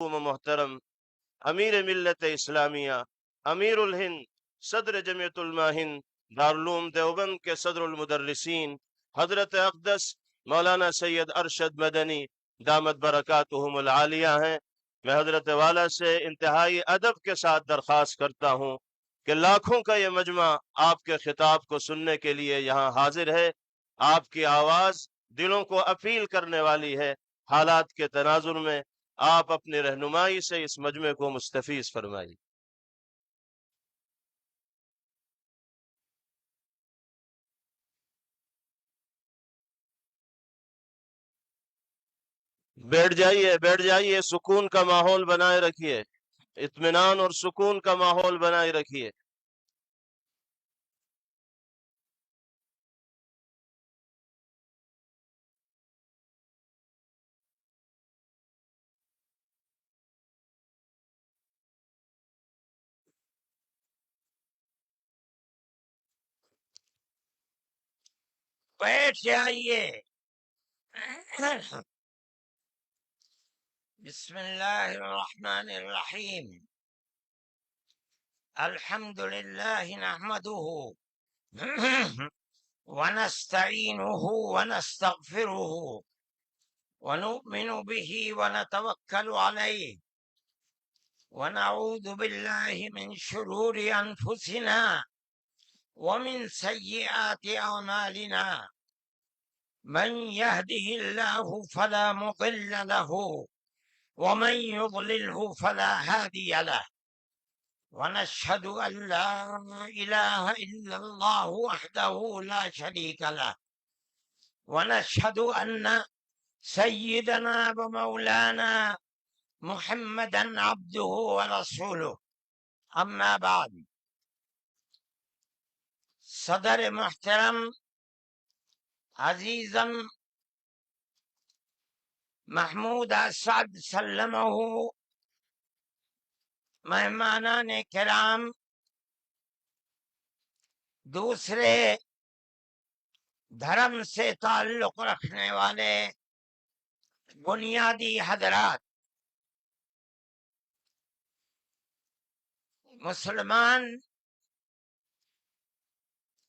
محترم امیر ملت اسلامیہ، امیر الہند، صدر جمعیت علماء ہند دارالعلوم دیوبند کے صدر المدرسین حضرت اقدس مولانا سید ارشد مدنی دامت برکاتہم العالیہ ہیں۔ میں حضرت والا سے انتہائی ادب کے ساتھ درخواست کرتا ہوں کہ لاکھوں کا یہ مجمع آپ کے خطاب کو سننے کے لیے یہاں حاضر ہے۔ آپ کی آواز دلوں کو اپیل کرنے والی ہے۔ حالات کے تناظر میں آپ اپنی رہنمائی سے اس مجمع کو مستفیض فرمائیے۔ بیٹھ جائیے، سکون کا ماحول بنائے رکھیے، اطمینان اور سکون کا ماحول بنائے رکھیے۔ بیٹھ جائیے۔ بسم اللہ الرحمن الرحیم۔ الحمد للہ نحمده ونستعینه ونستغفره ونؤمن به ونتوکل علیہ ونعوذ باللہ من شرور انفسنا ومن سیئات اعمالنا من يهده الله فلا مضل له ومن يضلله فلا هادي له ونشهد أن لا إله إلا الله وحده لا شريك له ونشهد أن سيدنا ومولانا محمدا عبده ورسوله أما بعد۔ صدر محترم عزیزم محمود اسعد سلمہ، مہمانان کرام، دوسرے دھرم سے تعلق رکھنے والے بنیادی حضرات، مسلمان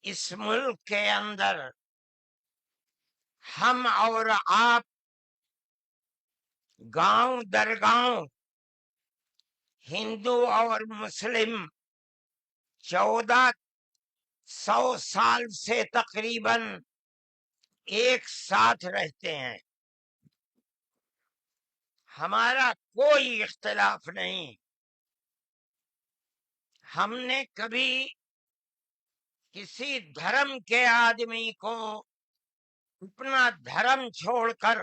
اس ملک کے اندر ہم اور آپ گاؤں در گاؤں، ہندو اور مسلم 1400 سال سے تقریباً ایک ساتھ رہتے ہیں۔ ہمارا کوئی اختلاف نہیں۔ ہم نے کبھی کسی دھرم کے آدمی کو اپنا دھرم چھوڑ کر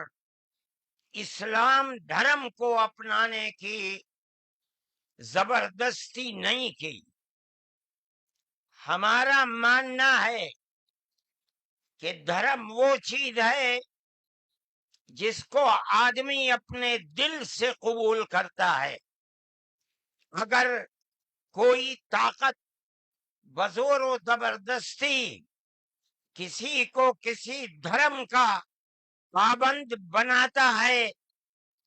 اسلام دھرم کو اپنانے کی زبردستی نہیں کی۔ ہمارا ماننا ہے کہ دھرم وہ چیز ہے جس کو آدمی اپنے دل سے قبول کرتا ہے۔ اگر کوئی طاقت بزور و زبردستی کسی کو کسی دھرم کا پابند بناتا ہے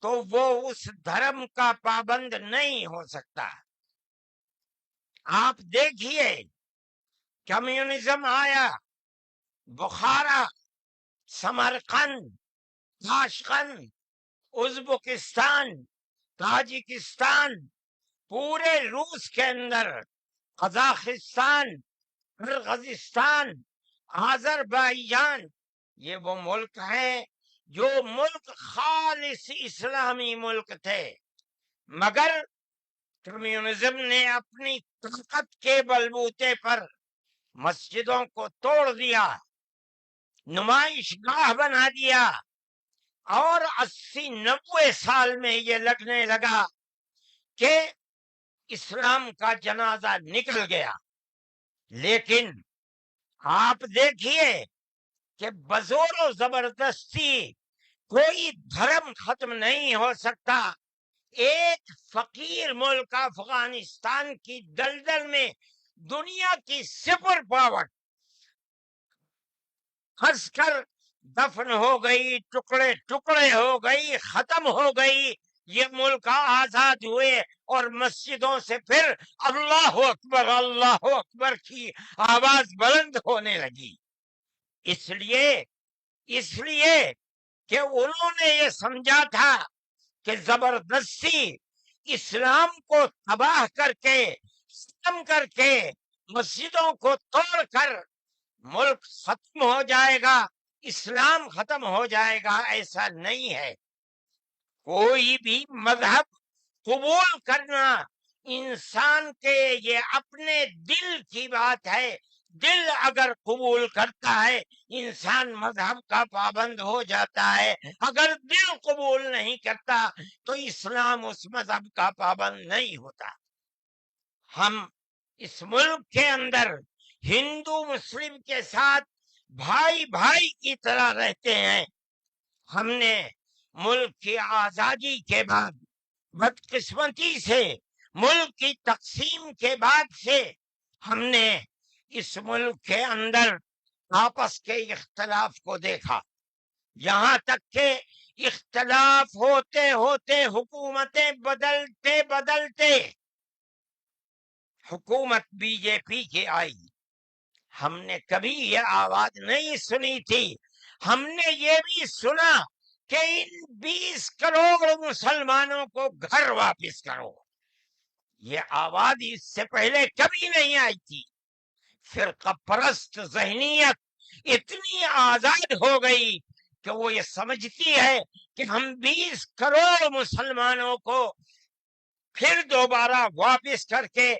تو وہ اس دھرم کا پابند نہیں ہو سکتا۔ آپ دیکھیے، کمیونزم آیا، بخارا، سمرقند، تاشقند، ازبکستان، تاجکستان، پورے روس کے اندر، قزاقستان، قرغیزستان، آذربائیجان، یہ وہ ملک ہیں جو ملک خالص اسلامی ملک تھے، مگر کمیونزم نے اپنی طاقت کے بلبوتے پر مسجدوں کو توڑ دیا، نمائش گاہ بنا دیا، اور 80-90 سال میں یہ لگنے لگا کہ اسلام کا جنازہ نکل گیا۔ لیکن آپ دیکھیے کہ بزور و زبردستی کوئی دھرم ختم نہیں ہو سکتا۔ ایک فقیر ملک افغانستان کی دلدل میں دنیا کی سپر پاور پھنس کر دفن ہو گئی، ٹکڑے ٹکڑے ہو گئی، ختم ہو گئی، یہ ملک آزاد ہوئے اور مسجدوں سے پھر اللہ اکبر کی آواز بلند ہونے لگی. اس لیے کہ انہوں نے یہ سمجھا تھا کہ زبردستی اسلام کو تباہ کر کے ختم کر کے مسجدوں کو توڑ کر ملک ختم ہو جائے گا، اسلام ختم ہو جائے گا. ایسا نہیں ہے. کوئی بھی مذہب قبول کرنا انسان کے یہ اپنے دل کی بات ہے. دل اگر قبول کرتا ہے انسان مذہب کا پابند ہو جاتا ہے. اگر دل قبول نہیں کرتا تو اسلام اس مذہب کا پابند نہیں ہوتا. ہم اس ملک کے اندر ہندو مسلم کے ساتھ بھائی بھائی کی طرح رہتے ہیں. ہم نے ملک کی آزادی کے بعد بدقسمتی سے ملک کی تقسیم کے بعد سے ہم نے اس ملک کے اندر آپس کے اختلاف کو دیکھا. یہاں تک کہ اختلاف ہوتے ہوتے حکومتیں بدلتے بدلتے حکومت بی جے پی کی آئی. ہم نے کبھی یہ آواز نہیں سنی تھی. ہم نے یہ بھی سنا کہ ان 20 کروڑ مسلمانوں کو گھر واپس کرو. یہ آواز اس سے پہلے کبھی نہیں آئی تھی. فرقہ پرست ذہنیت اتنی آزاد ہو گئی کہ وہ یہ سمجھتی ہے کہ ہم 20 کروڑ مسلمانوں کو پھر دوبارہ واپس کر کے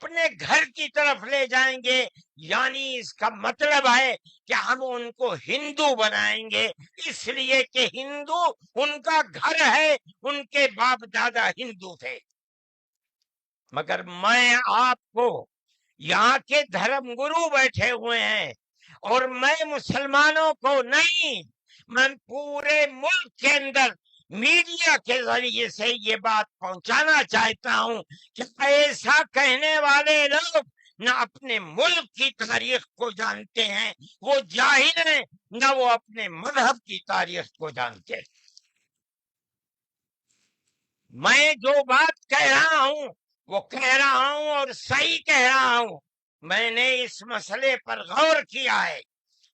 اپنے گھر کی طرف لے جائیں گے. یعنی اس کا مطلب ہے کہ ہم ان کو ہندو بنائیں گے، اس لیے کہ ہندو ان کا گھر ہے، ان کے باپ دادا ہندو تھے. مگر میں آپ کو یہاں کے دھرم گرو بیٹھے ہوئے ہیں اور میں مسلمانوں کو نہیں، میں پورے ملک کے اندر میڈیا کے ذریعے سے یہ بات پہنچانا چاہتا ہوں کہ ایسا کہنے والے لوگ نہ اپنے ملک کی تاریخ کو جانتے ہیں، وہ جاہل ہیں، نہ وہ اپنے مذہب کی تاریخ کو جانتے ہیں. میں جو بات کہہ رہا ہوں وہ کہہ رہا ہوں اور صحیح کہہ رہا ہوں. میں نے اس مسئلے پر غور کیا ہے.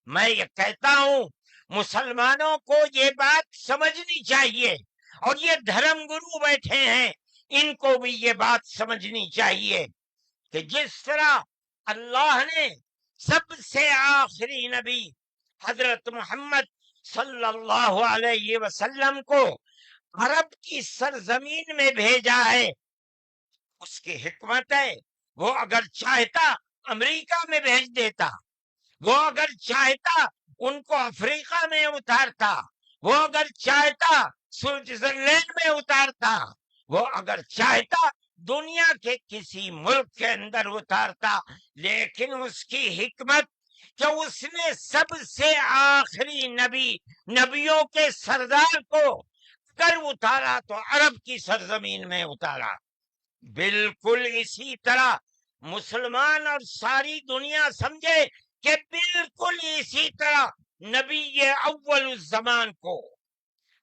میں یہ کہتا ہوں مسلمانوں کو یہ بات سمجھنی چاہیے، اور یہ دھرم گرو بیٹھے ہیں ان کو بھی یہ بات سمجھنی چاہیے کہ جس طرح اللہ نے سب سے آخری نبی حضرت محمد صلی اللہ علیہ وسلم کو عرب کی سرزمین میں بھیجا ہے، اس کی حکمت ہے. وہ اگر چاہتا امریکہ میں بھیج دیتا، وہ اگر چاہتا ان کو افریقہ میں اتارتا، وہ اگر چاہتا سوئٹزرلینڈ میں اتارتا، وہ اگر چاہتا دنیا کے کسی ملک کے اندر اتارتا. لیکن اس کی حکمت کہ اس نے سب سے آخری نبیوں کے سردار کو اگر اتارا تو عرب کی سرزمین میں اتارا. بالکل اسی طرح مسلمان اور ساری دنیا سمجھے کہ بالکل اسی طرح نبی اول الزمان کو،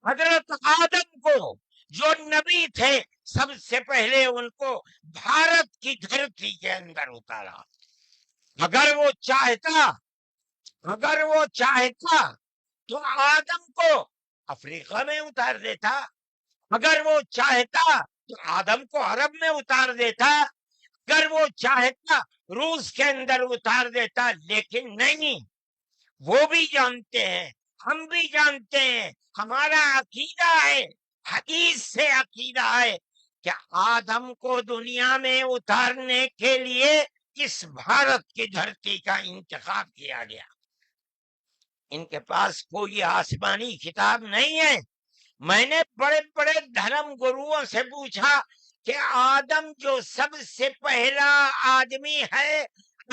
حضرت آدم کو جو نبی تھے، سب سے پہلے ان کو بھارت کی دھرتی کے اندر اتارا. اگر وہ چاہتا تو آدم کو افریقہ میں اتار دیتا، اگر وہ چاہتا تو آدم کو عرب میں اتار دیتا، اگر وہ چاہتا روس کے اندر اتار دیتا. لیکن نہیں، وہ بھی جانتے ہیں، ہم بھی جانتے ہیں، ہمارا عقیدہ ہے، حدیث سے عقیدہ ہے کہ آدم کو دنیا میں اتارنے کے لیے اس بھارت کی دھرتی کا انتخاب کیا گیا. ان کے پاس کوئی آسمانی کتاب نہیں ہے. میں نے بڑے بڑے دھرم گروؤں سے پوچھا کہ آدم جو سب سے پہلا آدمی ہے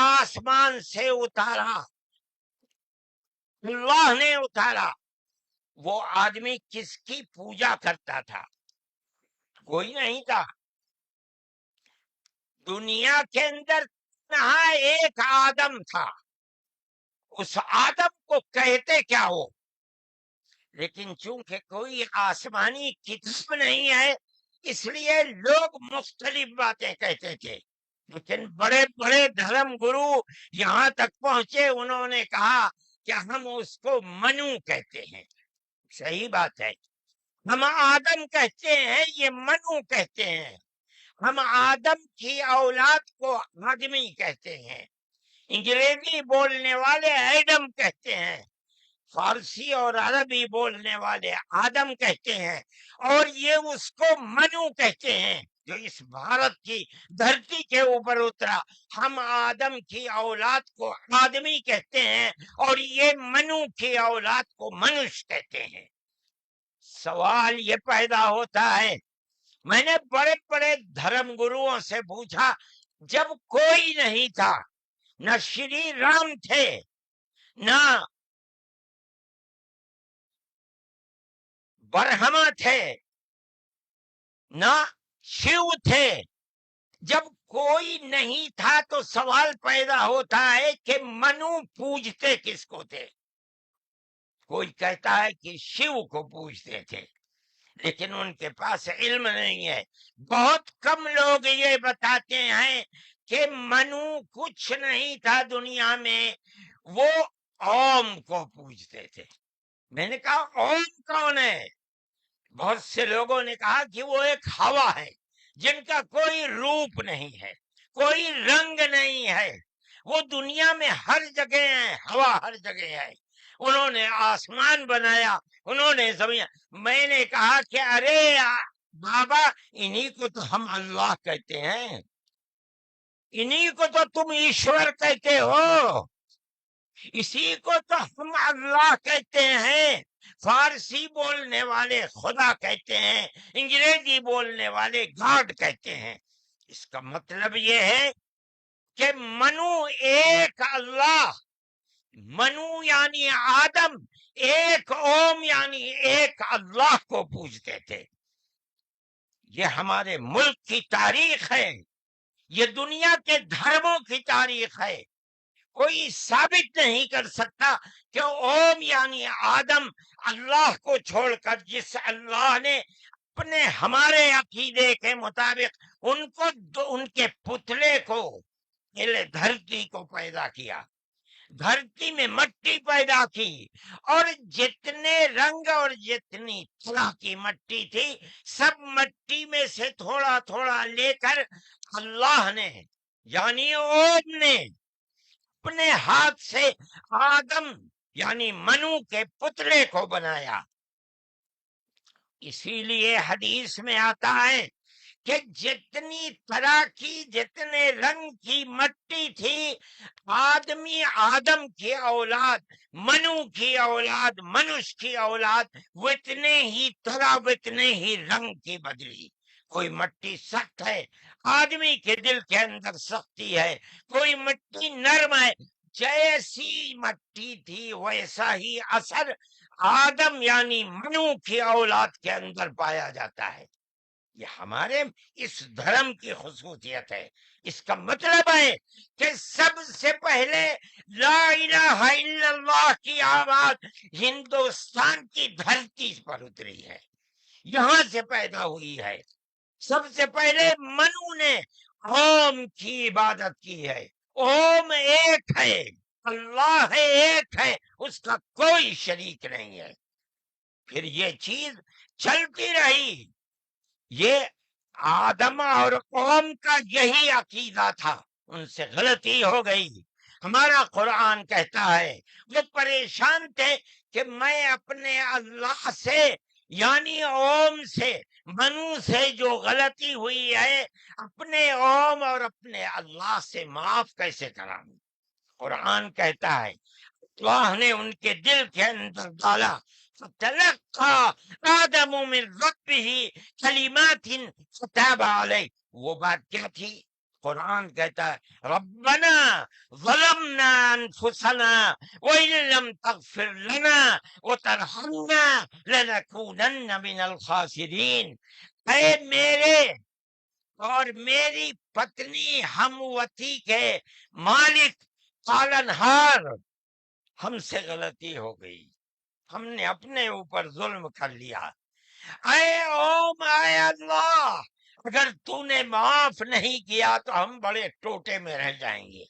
آسمان سے اتارا، اللہ نے اتارا، وہ آدمی کس کی پوجا کرتا تھا؟ کوئی نہیں تھا. دنیا کے اندر نہ ایک آدم تھا. اس آدم کو کہتے کیا ہو؟ لیکن چونکہ کوئی آسمانی کتاب نہیں ہے اس لیے لوگ مختلف باتیں کہتے تھے، لیکن بڑے بڑے دھرم گرو یہاں تک پہنچے، انہوں نے کہا کہ ہم اس کو منو کہتے ہیں۔ صحیح بات ہے، ہم آدم کہتے ہیں، یہ منو کہتے ہیں۔ ہم آدم کی اولاد کو آدمی کہتے ہیں، انگریزی بولنے والے ایڈم کہتے ہیں، فارسی اور عربی بولنے والے آدم کہتے ہیں، اور یہ اس کو منو کہتے ہیں جو اس بھارت کی دھرتی کے اوپر اترا۔ ہم آدم کی اولاد کو آدمی کہتے ہیں اور یہ منو کی اولاد کو منش کہتے ہیں۔ سوال یہ پیدا ہوتا ہے، میں نے بڑے بڑے دھرم گروؤں سے پوچھا، جب کوئی نہیں تھا، نہ شری رام تھے، نہ برہما تھے، نہ شیو تھے، جب کوئی نہیں تھا تو سوال پیدا ہوتا ہے کہ منو پوجتے کس کو تھے؟ کوئی کہتا ہے کہ شیو کو پوجتے تھے، لیکن ان کے پاس علم نہیں ہے۔ بہت کم لوگ یہ بتاتے ہیں کہ منو کچھ نہیں تھا دنیا میں، وہ اوم کو پوجتے تھے۔ میں نے کہا اوم کون ہے؟ بہت سے لوگوں نے کہا کہ وہ ایک ہوا ہے جن کا کوئی روپ نہیں ہے، کوئی رنگ نہیں ہے، وہ دنیا میں ہر جگہ ہے، ہوا ہر جگہ ہے۔ انہوں نے آسمان بنایا، انہوں نے زمین۔ میں نے کہا کہ ارے بابا، انہی کو تو ہم اللہ کہتے ہیں، انہی کو تو تم ایشور کہتے ہو، اسی کو تو ہم اللہ کہتے ہیں۔ فارسی بولنے والے خدا کہتے ہیں، انگریزی بولنے والے گاڈ کہتے ہیں۔ اس کا مطلب یہ ہے کہ منو ایک اللہ، منو یعنی آدم، ایک اوم یعنی ایک اللہ کو پوجتے تھے۔ یہ ہمارے ملک کی تاریخ ہے، یہ دنیا کے دھرموں کی تاریخ ہے۔ کوئی ثابت نہیں کر سکتا کہ اوم یعنی آدم اللہ کو چھوڑ کر جس اللہ نے اپنے ہمارے عقیدے کے مطابق ان کے پتلے کو، دھرتی کو پیدا کیا، دھرتی میں مٹی پیدا کی، اور جتنے رنگ اور جتنی طرح کی مٹی تھی، سب مٹی میں سے تھوڑا تھوڑا لے کر اللہ نے یعنی اوم نے اپنے ہاتھ سے آدم یعنی منو کے پتلے کو بنایا۔ اسی لیے حدیث میں آتا ہے کہ جتنی طرح کی، جتنے رنگ کی مٹی تھی، آدم کی اولاد، منو کی اولاد، منش کی اولاد، وہ اتنے ہی طرح، اتنے ہی رنگ کی بدلی۔ کوئی مٹی سخت ہے، آدمی کے دل کے اندر سختی ہے، کوئی مٹی نرم ہے، جیسی مٹی تھی ویسا ہی اثر آدم یعنی منو کی اولاد کے اندر پایا جاتا ہے۔ یہ ہمارے اس دھرم کی خصوصیت ہے۔ اس کا مطلب ہے کہ سب سے پہلے لا الہ الا اللہ کی آواز ہندوستان کی دھرتی پر اتری ہے، یہاں سے پیدا ہوئی ہے۔ سب سے پہلے منو نے اوم کی عبادت کی ہے۔ اوم ایک ہے، اللہ ہے، ایک ہے، اس کا کوئی شریک نہیں ہے۔ پھر یہ چیز چلتی رہی۔ یہ آدم اور قوم کا یہی عقیدہ تھا، ان سے غلطی ہو گئی۔ ہمارا قرآن کہتا ہے وہ پریشان تھے کہ میں اپنے اللہ سے یعنی اوم سے، منو سے جو غلطی ہوئی ہے، اپنے اوم اور اپنے اللہ سے معاف کیسے کراؤں؟ قرآن کہتا ہے اللہ نے ان کے دل کے اندر ڈالا، فتلقى آدم من ربه کلمات فتاب علیہ۔ وہ بات کیا تھی؟ قرآن کہتا ہے ربنا ظلمنا انفسنا وإن لم تغفر لنا وترحمنا لنكونن من الخاسرین۔ اے میرے اور میری پتنی ہم وطی کے مالک، پالنہار، ہم سے غلطی ہو گئی، ہم نے اپنے اوپر ظلم کر لیا. اے اوم اے اللہ، اگر تو نے معاف نہیں کیا تو ہم بڑے ٹوٹے میں رہ جائیں گے.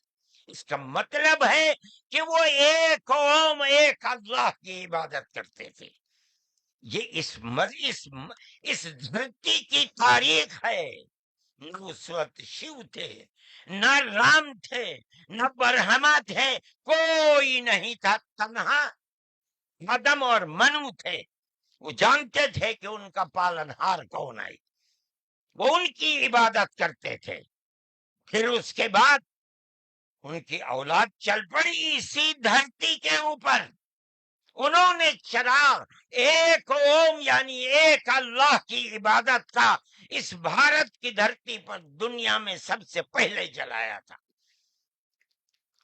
اس کا مطلب ہے کہ وہ ایک اوم ایک اللہ کی عبادت کرتے تھے. یہ اس دھرتی کی تاریخ ہے. نہ اس وقت شیو تھے، نہ رام تھے، نہ برہما تھے، کوئی نہیں تھا. تنہا آدم اور منو تھے. وہ جانتے تھے کہ ان کا پالنہار کون ہے، وہ ان کی عبادت کرتے تھے. پھر اس کے بعد ان کی اولاد چل پڑی اسی دھرتی کے اوپر. انہوں نے چراغ ایک اوم یعنی ایک اللہ کی عبادت کا اس بھارت کی دھرتی پر دنیا میں سب سے پہلے جلایا تھا.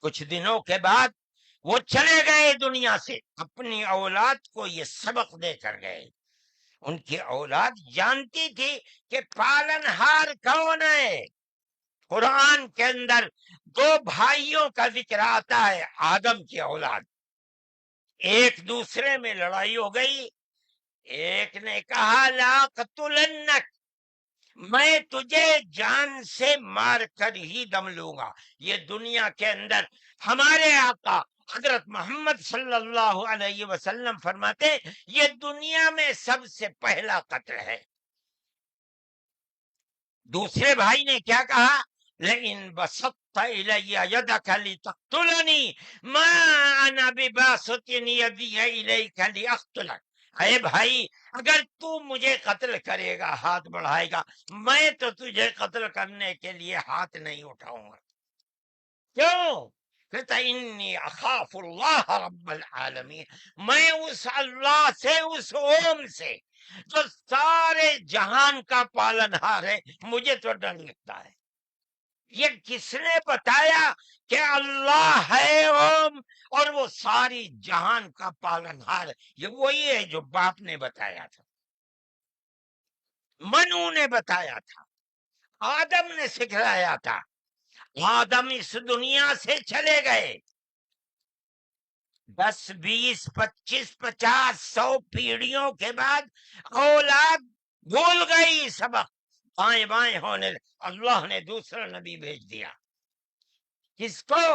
کچھ دنوں کے بعد وہ چلے گئے دنیا سے، اپنی اولاد کو یہ سبق دے کر گئے. ان کی اولاد جانتی تھی کہ پالنہار کون ہے. قرآن کے اندر دو بھائیوں کا ذکر آتا ہے، آدم کی اولاد. ایک دوسرے میں لڑائی ہو گئی. ایک نے کہا لا قتلنک، میں تجھے جان سے مار کر ہی دم لوں گا. یہ دنیا کے اندر ہمارے آقا حضرت محمد صلی اللہ علیہ وسلم فرماتے یہ دنیا میں سب سے پہلا قتل ہے. دوسرے بھائی نے کیا کہا، لئن بسطت الی یدک لتقتلنی ما انا بباسط یدی الیک لاقتلک. اے بھائی، اگر تو مجھے قتل کرے گا، ہاتھ بڑھائے گا، میں تو تجھے قتل کرنے کے لیے ہاتھ نہیں اٹھاؤں گا. کیوں؟ کہتا انی اخاف اللہ رب العالمین، میں اس اللہ سے، اس اوم سے جو سارے جہان کا پالنہار ہے، مجھے تو ڈر لگتا ہے. یہ کس نے بتایا کہ اللہ ہے اوم اور وہ ساری جہان کا پالنہار؟ یہ وہی ہے جو باپ نے بتایا تھا، منو نے بتایا تھا، آدم نے سکھلایا تھا. آدم اس دنیا سے چلے گئے، 10 20 25 50 100 پیڑھیوں کے بعد اولاد بھول گئی سبق، بائیں بائیں ہونے. اللہ نے دوسرا نبی بھیج دیا. کس کو؟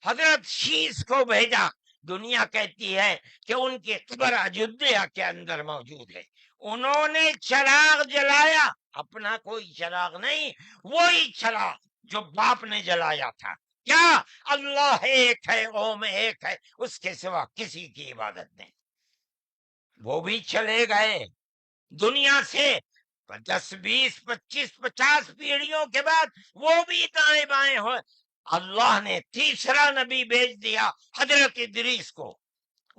حضرت شیس کو بھیجا. دنیا کہتی ہے کہ ان کی قبر اجودھیا کے اندر موجود ہے. انہوں نے چراغ جلایا، اپنا کوئی چراغ نہیں، وہی چراغ جو باپ نے جلایا تھا. کیا؟ اللہ ایک ہے، اوم ایک ہے، اس کے سوا کسی کی عبادت نہیں. وہ بھی چلے گئے دنیا سے 10 20 25 50 پیڑھیوں کے بعد، وہ بھی دائیں بائیں ہوئے. اللہ نے تیسرا نبی بھیج دیا حضرت ادریس کو.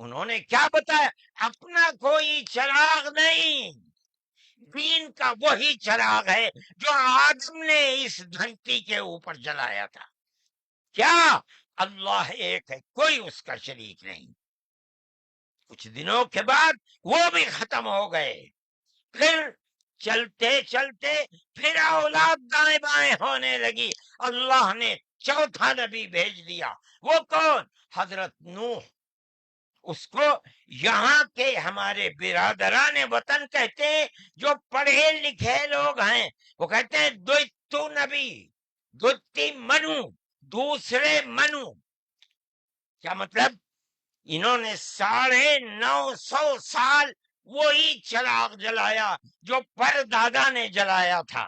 انہوں نے کیا بتایا؟ اپنا کوئی چراغ نہیں، دین کا وہی چراغ ہے جو آدم نے اس دھرتی کے اوپر جلایا تھا. کیا؟ اللہ ایک ہے، کوئی اس کا شریک نہیں. کچھ دنوں کے بعد وہ بھی ختم ہو گئے. پھر چلتے چلتے پھر اولاد دائیں بائیں ہونے لگی. اللہ نے چوتھا نبی بھیج دیا. وہ کون؟ حضرت نوح. اس کو یہاں کے ہمارے برادران وطن کہتے ہیں، جو پڑھے لکھے لوگ ہیں وہ کہتے ہیں دوتو نبی، دوتی منو، دوسرے منو. کیا مطلب؟ انہوں نے 950 سال وہی چراغ جلایا جو پر دادا نے جلایا تھا،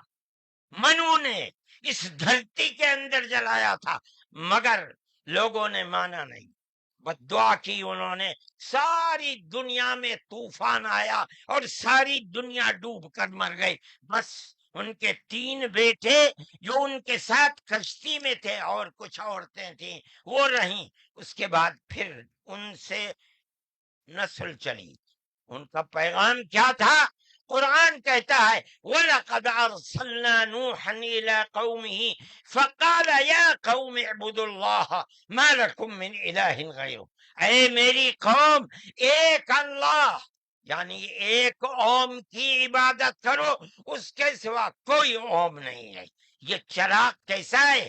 منو نے اس دھرتی کے اندر جلایا تھا، مگر لوگوں نے مانا نہیں. بس دعا کی انہوں نے، ساری دنیا میں طوفان آیا اور ساری دنیا ڈوب کر مر گئی. بس ان کے 3 بیٹے جو ان کے ساتھ کشتی میں تھے اور کچھ عورتیں تھیں وہ رہیں. اس کے بعد پھر ان سے نسل چلی. ان کا پیغام کیا تھا؟ قرآن کہتا ہے وَلَقَدْ أَرْسَلْنَا نُوحًا إِلَىٰ قَوْمِهِ فَقَالَ يَا قَوْمِ اعْبُدُوا اللَّهَ مَا لَكُم مِّنْ إِلَٰهٍ غَيْرُهُ. اے میری قوم، ایک اللہ یعنی ایک اوم کی عبادت کرو، اس کے سوا کوئی اوم نہیں ہے. یہ چراغ کیسا ہے؟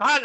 قال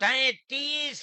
33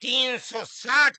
360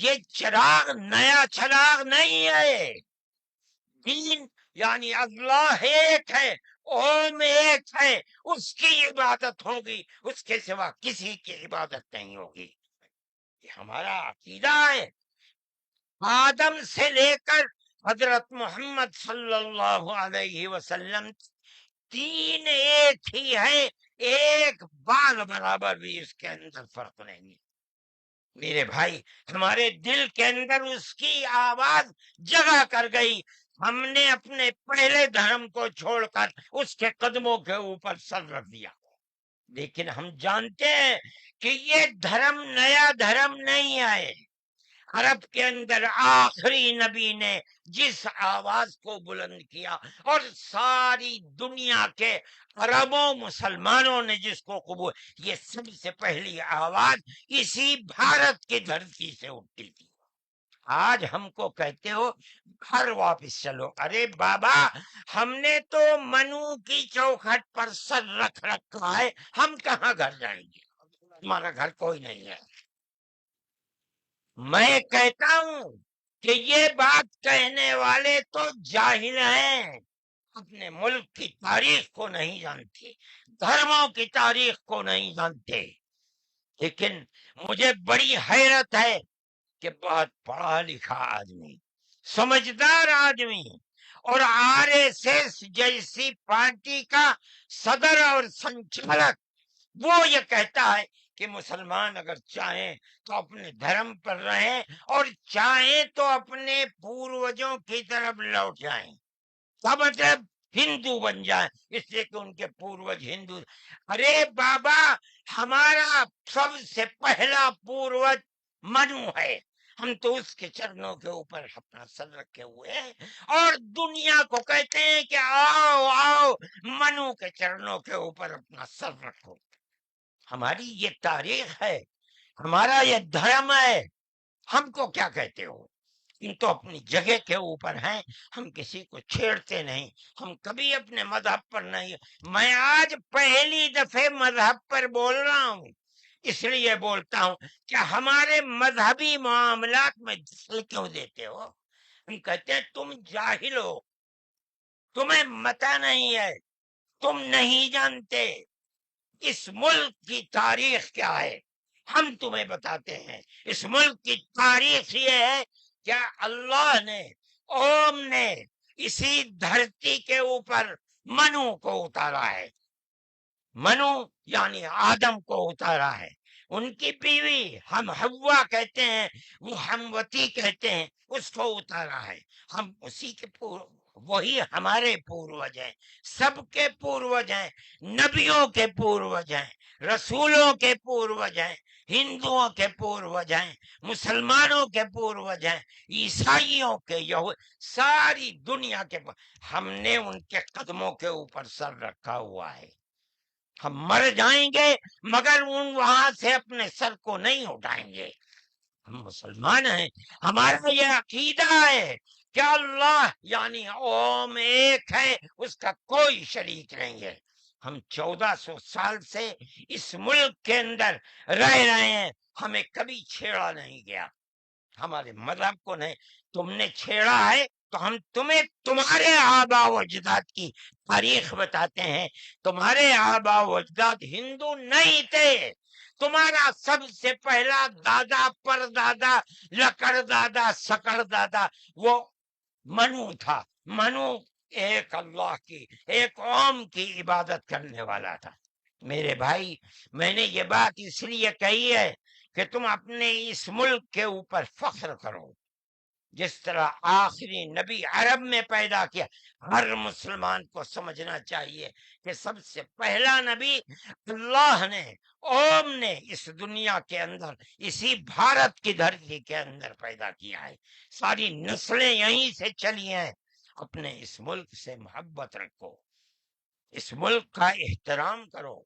یہ چراغ نیا چراغ نہیں ہے. دین یعنی اللہ ایک ہے، اوم ایک ہے، اس کی عبادت ہوگی، اس کے سوا کسی کی عبادت نہیں ہوگی. یہ ہمارا عقیدہ ہے. آدم سے لے کر حضرت محمد صلی اللہ علیہ وسلم تین ایک ہی ہے، ایک بال برابر بھی اس کے اندر فرق نہیں. میرے بھائی، ہمارے دل کے اندر اس کی آواز جگہ کر گئی. ہم نے اپنے پہلے دھرم کو چھوڑ کر اس کے قدموں کے اوپر سر رکھ دیا. لیکن ہم جانتے ہیں کہ یہ دھرم نیا دھرم نہیں ہے. عرب کے اندر آخری نبی نے جس آواز کو بلند کیا اور ساری دنیا کے عربوں مسلمانوں نے جس کو قبول، یہ سب سے پہلی آواز اسی بھارت کی دھرتی سے اٹھتی تھی. آج ہم کو کہتے ہو گھر واپس چلو. ارے بابا، ہم نے تو منو کی چوکھٹ پر سر رکھ رکھا ہے، ہم کہاں گھر جائیں گے؟ ہمارا گھر کوئی نہیں ہے. میں کہتا ہوں کہ یہ بات کہنے والے تو جاہل ہیں، اپنے ملک کی تاریخ کو نہیں جانتے، دھرموں کی تاریخ کو نہیں جانتے. لیکن مجھے بڑی حیرت ہے کہ بہت پڑھا لکھا آدمی، سمجھدار آدمی، اور RSS جیسی پارٹی کا صدر اور سنچالک، وہ یہ کہتا ہے کہ مسلمان اگر چاہیں تو اپنے دھرم پر رہیں اور چاہیں تو اپنے پوروجوں کی طرف لوٹ جائیں. کیا مطلب؟ ہندو بن جائیں، اس لیے کہ ان کے پوروج ہندو. ارے بابا، ہمارا سب سے پہلا پوروج منو ہے. ہم تو اس کے چرنوں کے اوپر اپنا سر رکھے ہوئے ہیں اور دنیا کو کہتے ہیں کہ آؤ آؤ منو کے چرنوں کے اوپر اپنا سر رکھو. ہماری یہ تاریخ ہے، ہمارا یہ دھرم ہے. ہم کو کیا کہتے ہو؟ ان تو اپنی جگہ کے اوپر ہیں، ہم کسی کو چھیڑتے نہیں، ہم کبھی اپنے مذہب پر نہیں. میں آج پہلی دفعہ مذہب پر بول رہا ہوں، اس لیے بولتا ہوں کہ ہمارے مذہبی معاملات میں دخل کیوں دیتے ہو؟ ہم کہتے ہیں تم جاہل ہو، تمہیں متا نہیں ہے، تم نہیں جانتے اس ملک کی تاریخ کیا ہے. ہم تمہیں بتاتے ہیں. اس ملک کی تاریخ یہ ہے کہ اللہ نے، اوم نے اسی دھرتی کے اوپر منو کو اتارا ہے. منو یعنی آدم کو اتارا ہے. ان کی بیوی ہم حوا کہتے ہیں، وہ ہموتی کہتے ہیں، اس کو اتارا ہے. ہم اسی کے وہی ہمارے پوروج ہیں، سب کے پوروج ہیں، نبیوں کے پوروج ہیں، رسولوں کے پوروج ہیں، ہندوؤں کے پوروج ہیں، مسلمانوں کے پوروج ہیں، عیسائیوں کے، ساری دنیا کے ہم نے ان کے قدموں کے اوپر سر رکھا ہوا ہے. ہم مر جائیں گے مگر وہاں سے اپنے سر کو نہیں اٹھائیں گے. ہم مسلمان ہیں، ہمارا یہ عقیدہ ہے کہ اللہ یعنی اوم ایک ہے، اس کا کوئی شریک نہیں ہے. ہم 1400 سال سے اس ملک کے اندر رہ رہے ہیں، ہمیں کبھی چھیڑا نہیں گیا، ہمارے مذہب کو نہیں. تم نے چھیڑا ہے تو ہم تمہیں تمہارے آبا و اجداد کی تاریخ بتاتے ہیں. تمہارے آبا و اجداد ہندو نہیں تھے. تمہارا سب سے پہلا دادا پر دادا لکڑ دادا سکڑ دادا وہ منو تھا. منو ایک اللہ کی، ایک اوم کی عبادت کرنے والا تھا. میرے بھائی، میں نے یہ بات اس لیے کہی ہے کہ تم اپنے اس ملک کے اوپر فخر کرو. جس طرح آخری نبی عرب میں پیدا کیا، ہر مسلمان کو سمجھنا چاہیے کہ سب سے پہلا نبی اللہ نے، اوم نے اس دنیا کے اندر اسی بھارت کی دھرتی کے اندر پیدا کیا ہے. ساری نسلیں یہیں سے چلی ہیں. اپنے اس ملک سے محبت رکھو، اس ملک کا احترام کرو.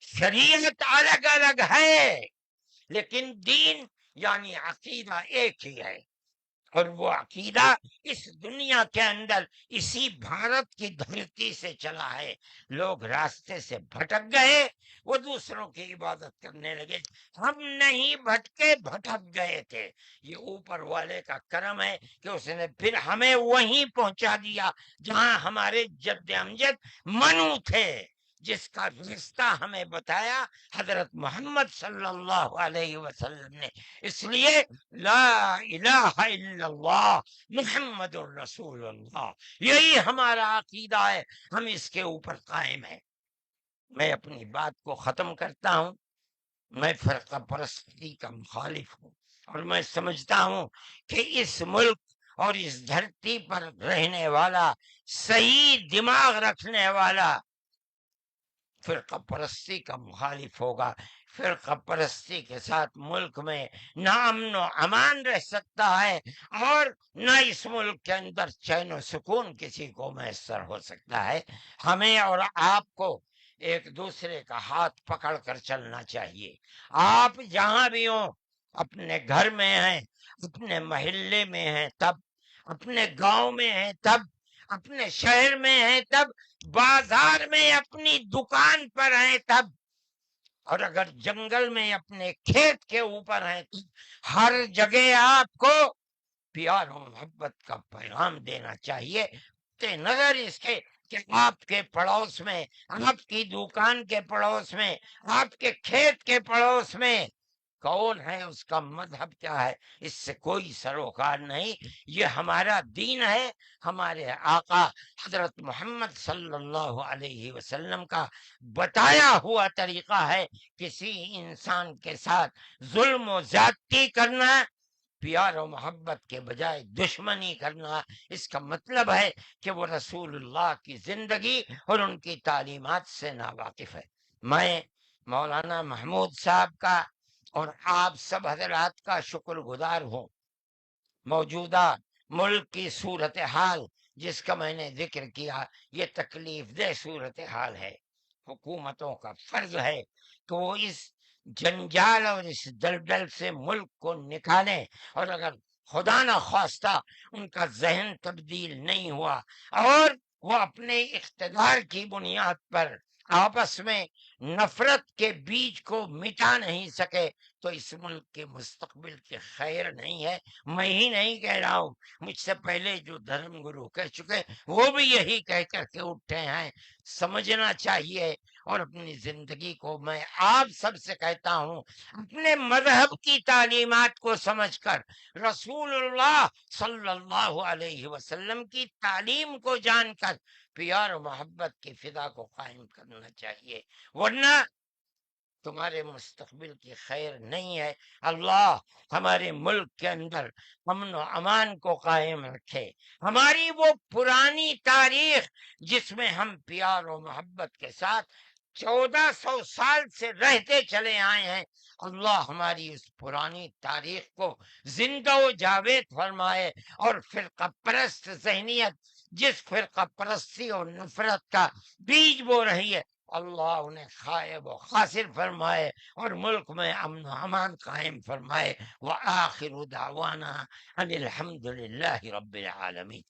شریعت الگ الگ ہے لیکن دین یعنی عقیدہ ایک ہی ہے. اور وہ عقیدہ اس دنیا کے اندر اسی بھارت کی دھرتی سے چلا ہے۔ لوگ راستے سے بھٹک گئے، وہ دوسروں کی عبادت کرنے لگے، ہم نہیں بھٹکے، بھٹک گئے تھے۔ یہ اوپر والے کا کرم ہے کہ اس نے پھر ہمیں وہیں پہنچا دیا جہاں ہمارے جد امجد منو تھے، جس کا رستہ ہمیں بتایا حضرت محمد صلی اللہ علیہ وسلم نے۔ اس لیے لا الہ الا اللہ محمد الرسول اللہ، یہی ہمارا عقیدہ ہے، ہم اس کے اوپر قائم ہیں۔ میں اپنی بات کو ختم کرتا ہوں۔ میں فرقہ پرستی کا مخالف ہوں، اور میں سمجھتا ہوں کہ اس ملک اور اس دھرتی پر رہنے والا، صحیح دماغ رکھنے والا فرقہ پرستی کا مخالف ہوگا۔ فرقہ پرستی کے ساتھ ملک میں نہ امن و امان رہ سکتا ہے، اور نہ اس ملک کے اندر چین و سکون کسی کو میسر ہو سکتا ہے۔ ہمیں اور آپ کو ایک دوسرے کا ہاتھ پکڑ کر چلنا چاہیے۔ آپ جہاں بھی ہوں، اپنے گھر میں ہیں، اپنے محلے میں ہیں تب، اپنے گاؤں میں ہیں تب، اپنے شہر میں ہیں تب، بازار میں اپنی دکان پر ہیں تب، اور اگر جنگل میں اپنے کھیت کے اوپر ہیں تو ہر جگہ آپ کو پیار و محبت کا پیغام دینا چاہیے، کہ نظر اس کے کہ آپ کے پڑوس میں، آپ کی دکان کے پڑوس میں، آپ کے کھیت کے پڑوس میں کون ہے، اس کا مذہب کیا ہے، اس سے کوئی سروکار نہیں۔ یہ ہمارا دین ہے، ہمارے آقا حضرت محمد صلی اللہ علیہ وسلم کا بتایا ہوا طریقہ ہے۔ کسی انسان کے ساتھ ظلم و زیادتی کرنا، پیار و محبت کے بجائے دشمنی کرنا، اس کا مطلب ہے کہ وہ رسول اللہ کی زندگی اور ان کی تعلیمات سے ناواقف ہے۔ میں مولانا محمود صاحب کا اور آپ سب حضرات کا شکر گزار ہوں۔ موجودہ ملک کی صورتحال جس کا میں نے ذکر کیا، یہ تکلیف دہ صورتحال ہے۔ حکومتوں کا فرض ہے کہ وہ اس جنجال اور اس دلدل سے ملک کو نکالیں، اور اگر خدا نہ خواستہ ان کا ذہن تبدیل نہیں ہوا اور وہ اپنے اقتدار کی بنیاد پر آپس میں نفرت کے بیج کو مٹا نہیں سکے، تو اس ملک کے مستقبل کی خیر نہیں ہے۔ میں ہی نہیں کہہ رہا ہوں، مجھ سے پہلے جو دھرم گرو کہہ چکے وہ بھی یہی کہہ کر کے اٹھے ہیں۔ سمجھنا چاہیے، اور اپنی زندگی کو میں آپ سب سے کہتا ہوں، اپنے مذہب کی تعلیمات کو سمجھ کر، رسول اللہ صلی اللہ علیہ وسلم کی تعلیم کو جان کر پیار و محبت کی فضا کو قائم کرنا چاہیے، ورنہ تمہارے مستقبل کی خیر نہیں ہے۔ اللہ ہمارے ملک کے اندر امن و امان کو قائم رکھے۔ ہماری وہ پرانی تاریخ جس میں ہم پیار و محبت کے ساتھ 1400 سال سے رہتے چلے آئے ہیں، اللہ ہماری اس پرانی تاریخ کو زندہ و جاوید فرمائے، اور فرقہ پرست ذہنیت جس فرقہ پرستی اور نفرت کا بیج بو رہی ہے، اللہ انہیں خائب و خاسر فرمائے، اور ملک میں امن و امان قائم فرمائے۔ وآخر دعوانا ان الحمد للہ رب العالمین۔